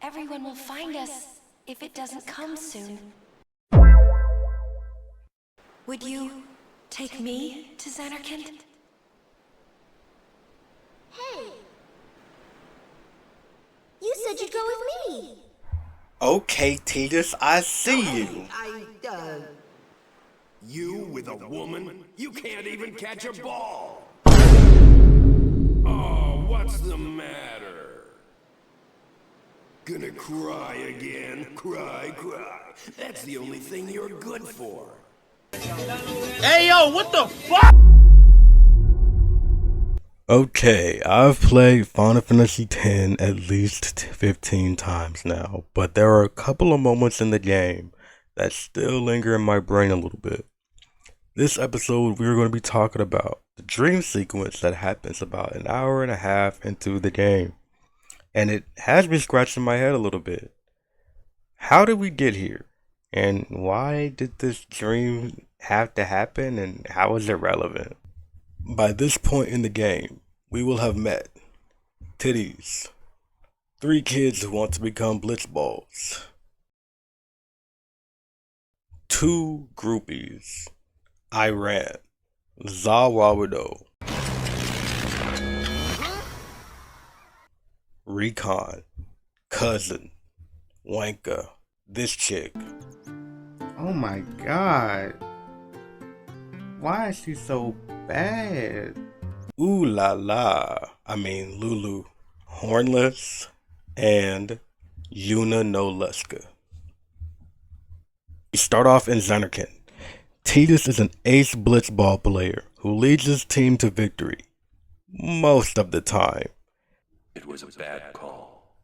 Everyone will find us if it doesn't come soon. Would you take me to Zanarkand? Hey! You said you'd go with me! Okay, Titus, I see you. You with a woman? You can't even catch a ball! Oh, what's the matter? Gonna cry again? Cry. That's the only thing you're good for. Hey yo, what the fuck? Okay, I've played Final Fantasy X at least 15 times now, but there are a couple of moments in the game that still linger in my brain a little bit. This episode, we're going to be talking about the dream sequence that happens about an hour and a half into the game. And it has me scratching my head a little bit. How did we get here? And why did this dream have to happen? And how is it relevant? By this point in the game, we will have met Titties, 3 kids who want to become blitzballs, 2 groupies, Iran, Zawawado, Recon, Cousin, Wanka, this chick. Oh my god. Why is she so bad? Ooh la la, Lulu, Hornless, and Yuna no Luska. We start off in Zanarkand. Titus is an ace blitzball player who leads his team to victory most of the time. It was a bad call.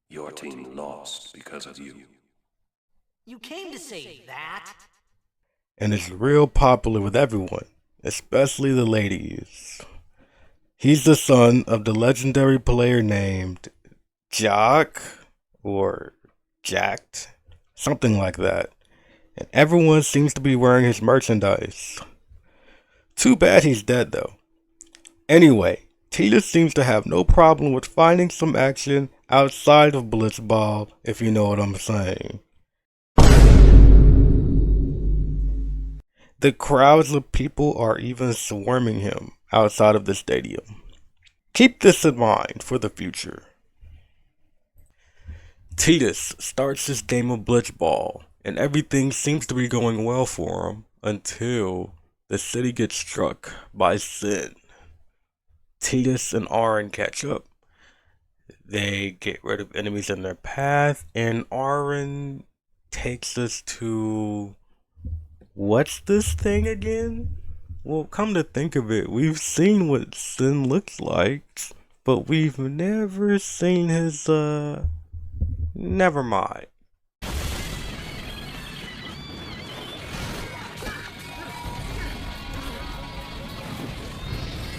Your team lost because of you. You came to say that? And is real popular with everyone, especially the ladies. He's the son of the legendary player named JECHT or JECHT, something like that. And everyone seems to be wearing his merchandise. Too bad he's dead though. Anyway, Titus seems to have no problem with finding some action outside of Blitzball, if you know what I'm saying. The crowds of people are even swarming him outside of the stadium. Keep this in mind for the future. Titus starts his game of blitzball, and everything seems to be going well for him until the city gets struck by sin. Titus and Aaron catch up. They get rid of enemies in their path, and Aaron takes us to... what's this thing again? Well, come to think of it, we've seen what Sin looks like, but we've never seen his, never mind.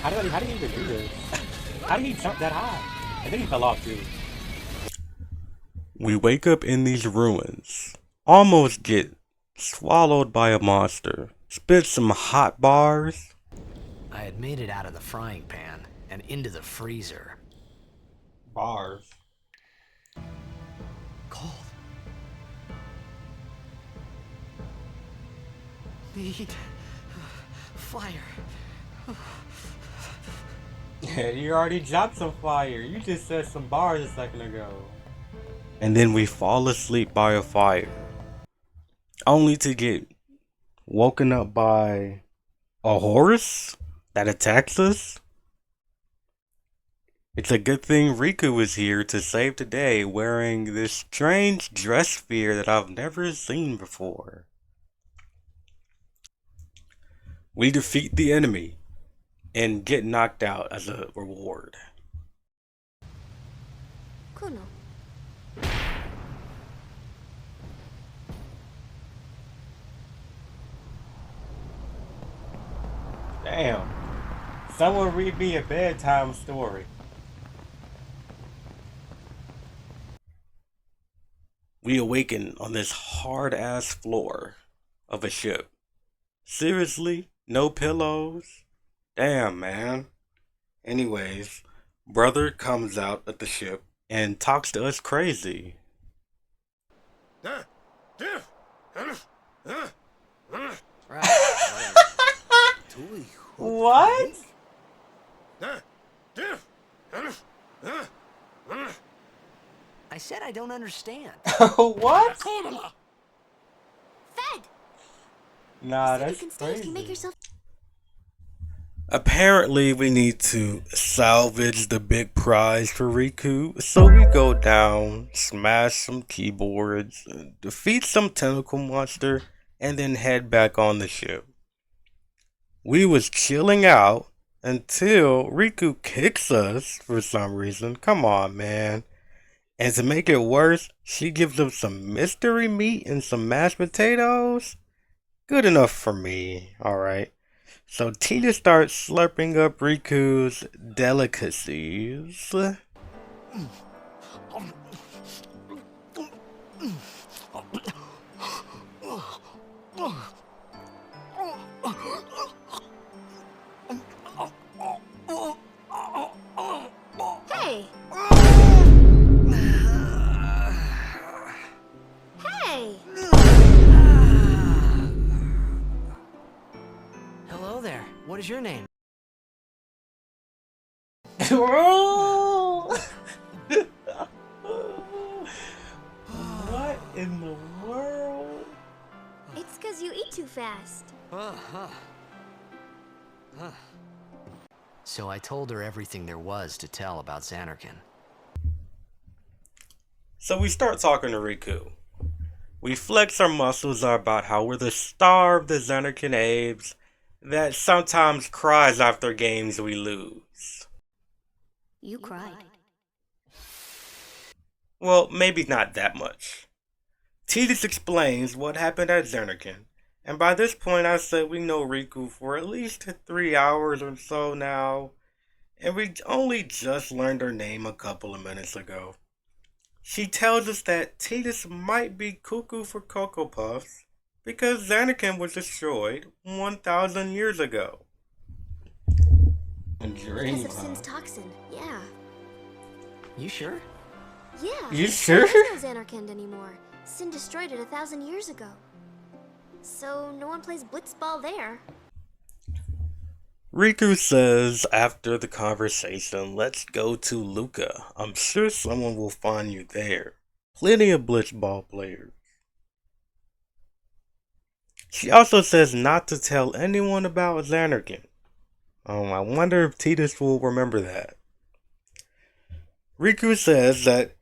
How did he even do this? How did he jump that high? And then he fell off too. We wake up in these ruins, almost get swallowed by a monster, spit some hot bars. I had made it out of the frying pan and into the freezer. Bars. Cold. Need fire. Yeah, you already dropped some fire. You just said some bars a second ago. And then we fall asleep by a fire, only to get woken up by a horse that attacks us. It's a good thing Riku is here to save the day wearing this strange dress sphere that I've never seen before. We defeat the enemy and get knocked out as a reward. Kuno. Damn. Someone read me a bedtime story. We awaken on this hard-ass floor of a ship. Seriously? No pillows? Damn, man. Anyways, brother comes out at the ship and talks to us crazy. Right. Whatever. What? I said I don't understand. What? Fed! Nah, You that's can stay if you make crazy. yourself. Apparently, we need to salvage the big prize for Riku, so we go down, smash some keyboards, defeat some tentacle monster, and then head back on the ship. We was chilling out until Riku kicks us for some reason. Come on, man. And to make it worse, she gives us some mystery meat and some mashed potatoes. Good enough for me, alright. So Tina starts slurping up Riku's delicacies. Hey! Hey! Hello there. What is your name? What in the world? It's because you eat too fast. So I told her everything there was to tell about Zanarkand. So we start talking to Riku. We flex our muscles about how we're the star of the Zanarkand Abes that sometimes cries after games we lose. You cried. Well, maybe not that much. Tidus explains what happened at Zanarkand, and by this point I said we know Riku for at least 3 hours or so now, and we only just learned her name a couple of minutes ago. She tells us that Tidus might be cuckoo for Cocoa Puffs because Zanarkand was destroyed 1,000 years ago. Because of Sin's toxin, yeah. You sure? Yeah. You sure? There's no Zanarkand anymore. Sin destroyed it 1,000 years ago. So no one plays blitzball there. Riku says after the conversation, let's go to Luca. I'm sure someone will find you there. Plenty of blitzball players. She also says not to tell anyone about Zanarkand. I wonder if Tidus will remember that. Riku says that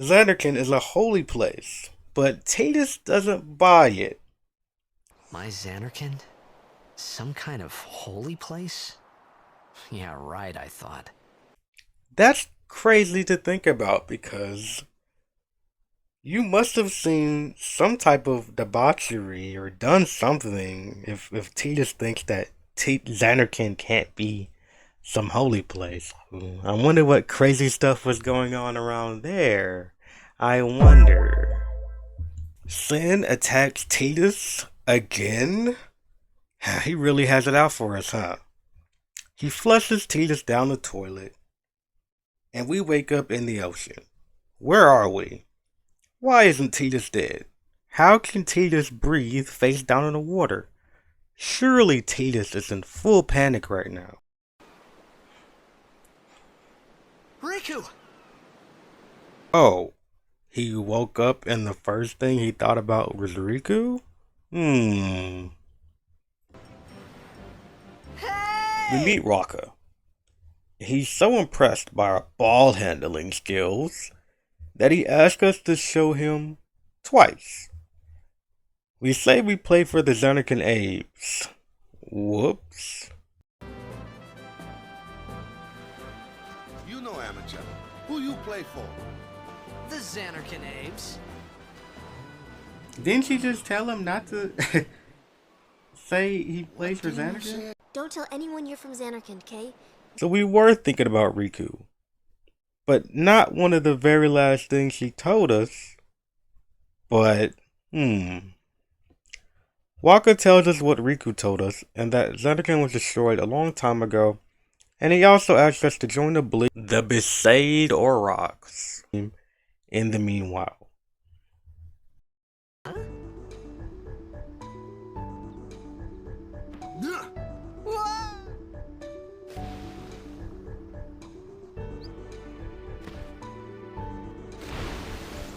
Zanarkand is a holy place, but Tidus doesn't buy it. My Zanarkand? Some kind of holy place? Yeah, right, I thought. That's crazy to think about because you must have seen some type of debauchery or done something if Tidus thinks that Zanarkand can't be some holy place. I wonder what crazy stuff was going on around there. I wonder. Sin attacks Tidus again? He really has it out for us, huh? He flushes Tidus down the toilet, and we wake up in the ocean. Where are we? Why isn't Tidus dead? How can Tidus breathe face down in the water? Surely Tidus is in full panic right now. Riku! Oh, he woke up and the first thing he thought about was Riku? We meet Wakka. He's so impressed by our ball handling skills that he asked us to show him twice. We say we play for the Zanarkand Abes. Whoops. You know, amateur. Who you play for? The Zanarkand Abes. Didn't she just tell him not to say he plays for Zanarkand? Don't tell anyone you're from Zanarkand, Kay? So we were thinking about Riku. But not one of the very last things she told us. But, Wakka tells us what Riku told us, and that Zanarkand was destroyed a long time ago, And he also asked us to join the Besaid or Rocks in the meanwhile.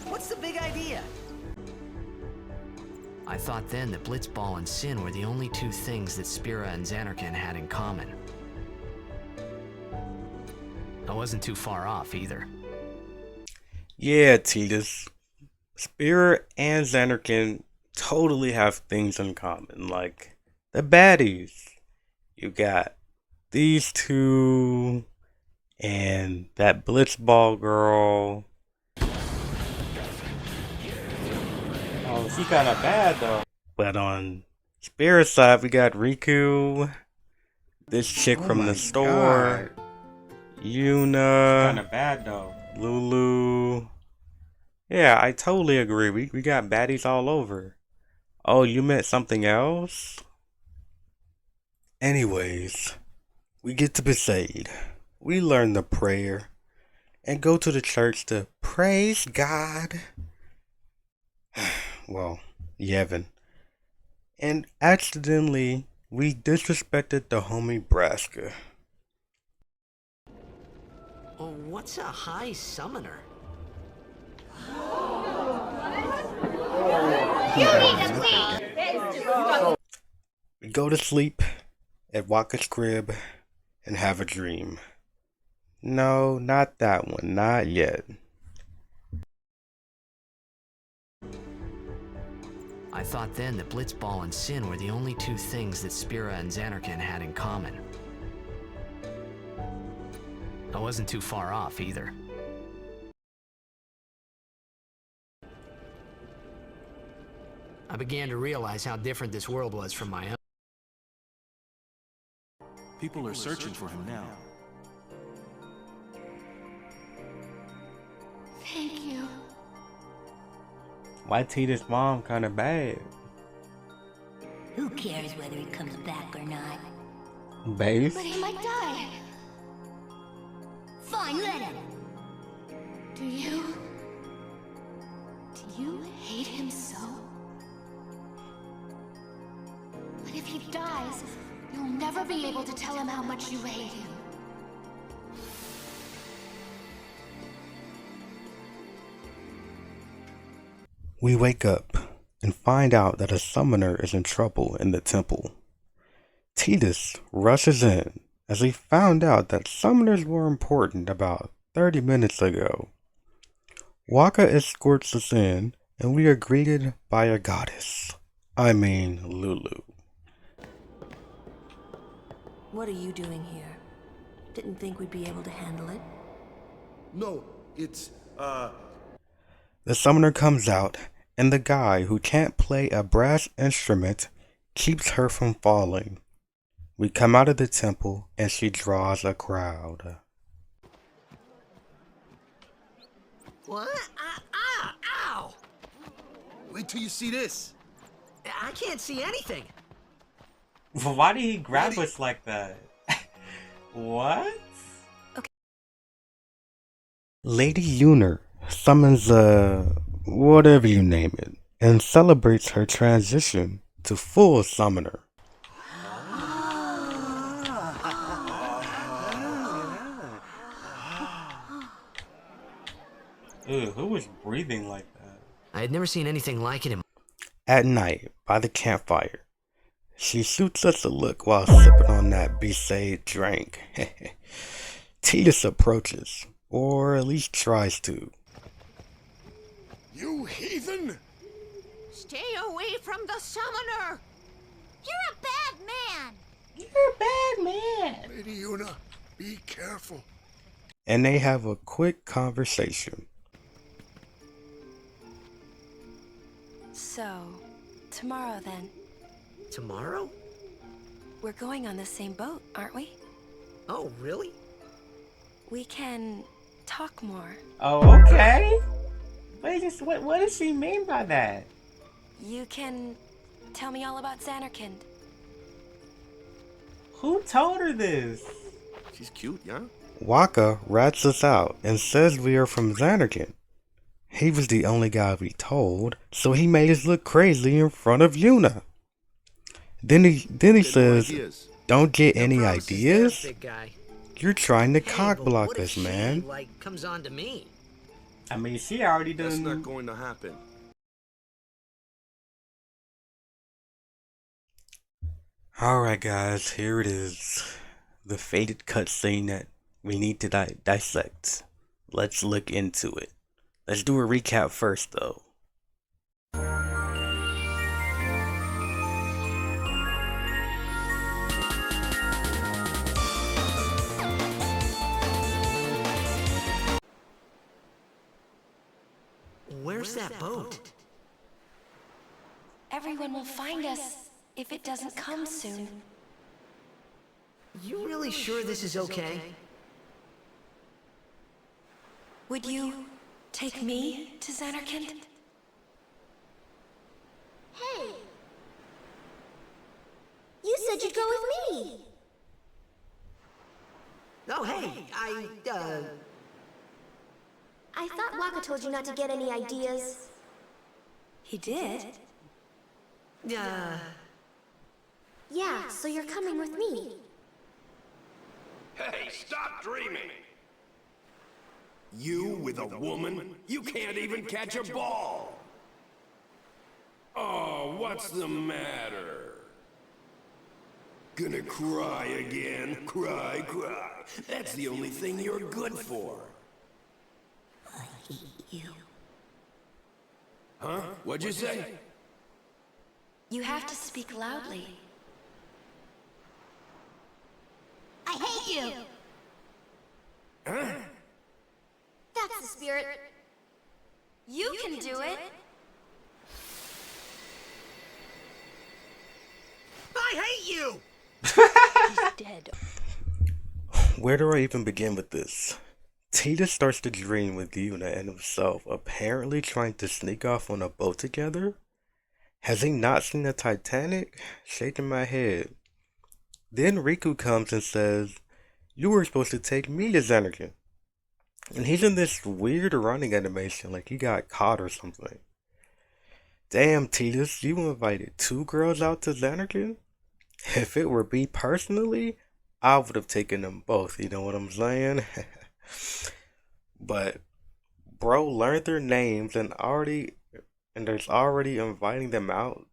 What's the big idea? I thought then that Blitzball and Sin were the only two things that Spira and Zanarkand had in common. I wasn't too far off either. Yeah, Titus. Spirit and Zanarkand totally have things in common, like the baddies. You got these two and that Blitzball girl. Oh, she kinda bad though. But on Spirit's side, we got Riku, this chick from the store, Yuna, Kinda bad though. Lulu. Yeah, I totally agree. We got baddies all over. Oh, you meant something else? Anyways, we get to Besaid. We learn the prayer and go to the church to praise God. Well, Yevon. And accidentally, we disrespected the homie Braska. Oh, what's a high summoner? We go to sleep at Wakka's crib and have a dream. No, not that one, not yet. I thought then that Blitzball and Sin were the only two things that Spira and Zanarkand had in common. I wasn't too far off either. I began to realize how different this world was from my own. People are searching for him now. Thank you. Why Tita's mom kinda bad? Who cares whether he comes back or not? Base? But he might die. Fine, let him. Do you hate him so? But if he dies, you'll never be able to tell him how much you hate him. We wake up and find out that a summoner is in trouble in the temple. Titus rushes in as he found out that summoners were important about 30 minutes ago. Wakka escorts us in and we are greeted by a goddess. I mean Lulu. What are you doing here? Didn't think we'd be able to handle it. No, it's, The summoner comes out, and the guy who can't play a brass instrument keeps her from falling. We come out of the temple, and she draws a crowd. What? Ow! wait till you see this. I can't see anything. Why did he grab us like that? What? Lady Yuna summons whatever you name it, and celebrates her transition to full summoner. Ew, who was breathing like that? I had never seen anything like it in At night, by the campfire, she shoots us a look while sipping on that Besaid drink. Titus approaches, or at least tries to. You heathen! Stay away from the summoner! You're a bad man! Lady Yuna, be careful. And they have a quick conversation. So, tomorrow then. Tomorrow? We're going on the same boat, aren't we? Oh, really? We can talk more. Oh, okay. What does she mean by that? You can tell me all about Zanarkand. Who told her this? She's cute, yeah? Wakka rats us out and says we are from Zanarkand. He was the only guy we told, so he made us look crazy in front of Yuna. Then he Get no says, ideas. don't get No any promises there, ideas? big guy. You're trying to Hey, cock but block what if us, she, man. like, comes on to me? I mean, she already That's not done. going to happen. Alright guys, here it is. The faded cutscene that we need to dissect. Let's look into it. Let's do a recap first though. Where's that boat? Everyone will find us if it doesn't come soon. You really sure this is okay? Would you take me to Zanarkand? Hey! You said you'd go with me! Oh, hey, I thought Wakka told you not to get any ideas. He did. Yeah, so you're coming with me. Hey, stop dreaming! You with a woman? You can't even catch a ball! Oh, what's the matter? Gonna cry again? Cry, cry. That's the only thing you're good for. I hate you. Huh? What'd you say? You have to speak loudly. I hate you! Huh? That's the spirit. You can do it. I hate you! He's dead. Where do I even begin with this? Tita starts to dream with Yuna and himself apparently trying to sneak off on a boat together. Has he not seen the Titanic? Shaking my head. Then Riku comes and says, you were supposed to take me to Zanarkand. And he's in this weird running animation like he got caught or something. Damn, Titus, you invited 2 girls out to Zanarkand? If it were me personally, I would have taken them both, you know what I'm saying? But bro learned their names and there's already inviting them out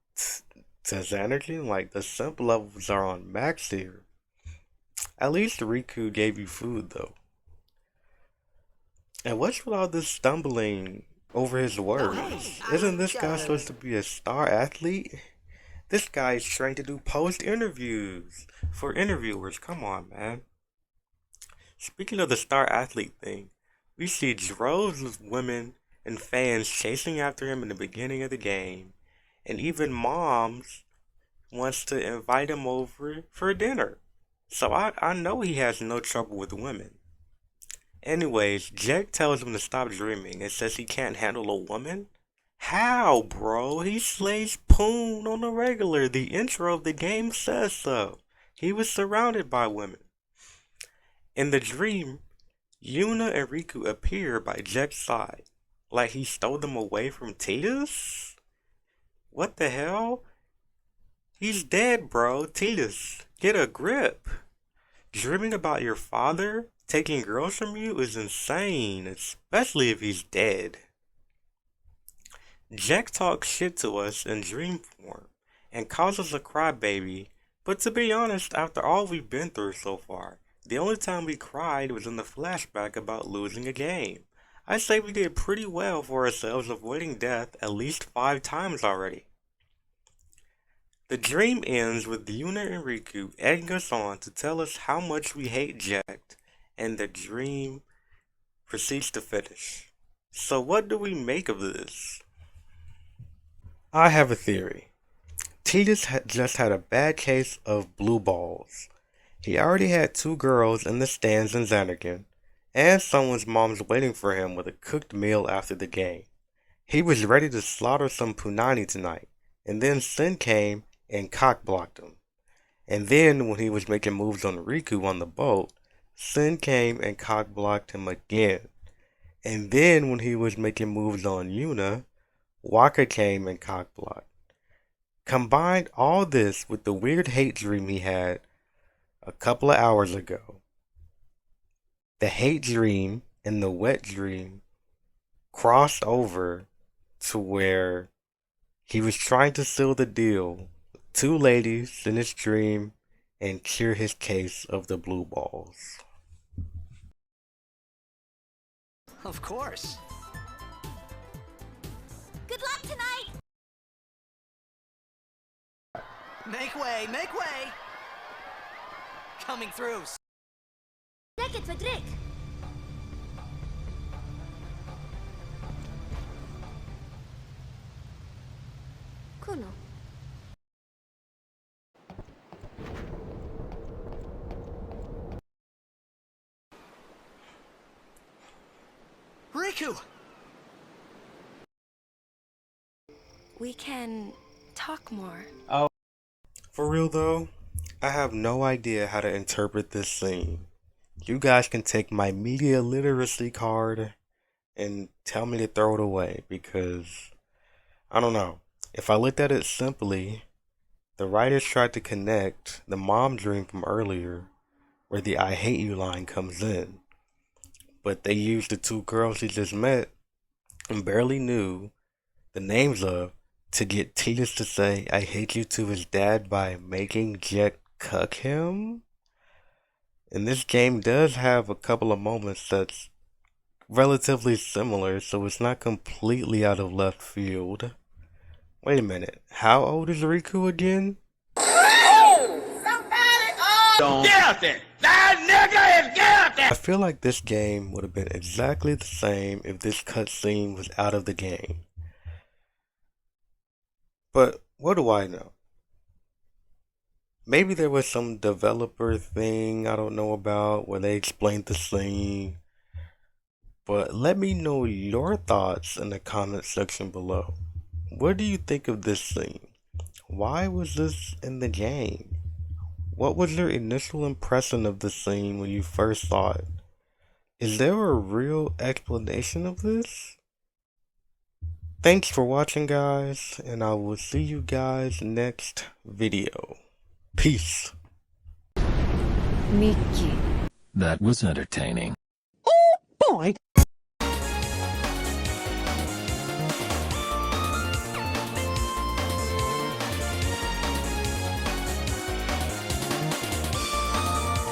to Zanarkand. Like, the simp levels are on max here. At least Riku gave you food though. And what's with all this stumbling over his words? hey, Isn't this guy supposed to be a star athlete? This guy is trained to do post interviews for interviewers. Come on, man. Speaking of the star athlete thing, we see droves of women and fans chasing after him in the beginning of the game, and even moms wants to invite him over for dinner. So I know he has no trouble with women. Anyways, JECHT tells him to stop dreaming and says he can't handle a woman. How, bro? He slays Poon on the regular. The intro of the game says so. He was surrounded by women. In the dream, Yuna and Riku appear by JECHT's side, like he stole them away from Tidus? What the hell? He's dead, bro. Tidus, get a grip. Dreaming about your father taking girls from you is insane, especially if he's dead. JECHT talks shit to us in dream form and calls us a crybaby, but to be honest, after all we've been through so far, the only time we cried was in the flashback about losing a game. I say we did pretty well for ourselves avoiding death at least 5 times already. The dream ends with Yuna and Riku egging us on to tell us how much we hate JECHT, and the dream proceeds to finish. So what do we make of this? I have a theory. Tidus just had a bad case of blue balls. He already had 2 girls in the stands in Zanarkand, and someone's mom's waiting for him with a cooked meal after the game. He was ready to slaughter some punani tonight, and then Sin came and cock-blocked him. And then when he was making moves on Riku on the boat, Sin came and cock-blocked him again. And then when he was making moves on Yuna, Wakka came and cock-blocked. Combined all this with the weird hate dream he had a couple of hours ago. The hate dream and the wet dream crossed over to where he was trying to seal the deal with two ladies in his dream and cure his case of the blue balls. Of course. Good luck tonight! Make way, make way! Coming through. Lekker verdruk! Kuno. Riku! We can talk more. For real though, I have no idea how to interpret this scene. You guys can take my media literacy card and tell me to throw it away because, I don't know. If I looked at it simply, the writers tried to connect the mom dream from earlier where the I hate you line comes in. But they used the two girls he just met and barely knew the names of to get Tidus to say I hate you to his dad by making JECHT cuck him. And this game does have a couple of moments that's relatively similar, so it's not completely out of left field. Wait a minute, how old is Riku again? Guilty! That nigga is guilty! I feel like this game would have been exactly the same if this cutscene was out of the game. But what do I know? Maybe there was some developer thing I don't know about where they explained the scene. But let me know your thoughts in the comment section below. What do you think of this scene? Why was this in the game? What was your initial impression of the scene when you first saw it? Is there a real explanation of this? Thanks for watching, guys, and I will see you guys next video. Peace. That was entertaining. Boy,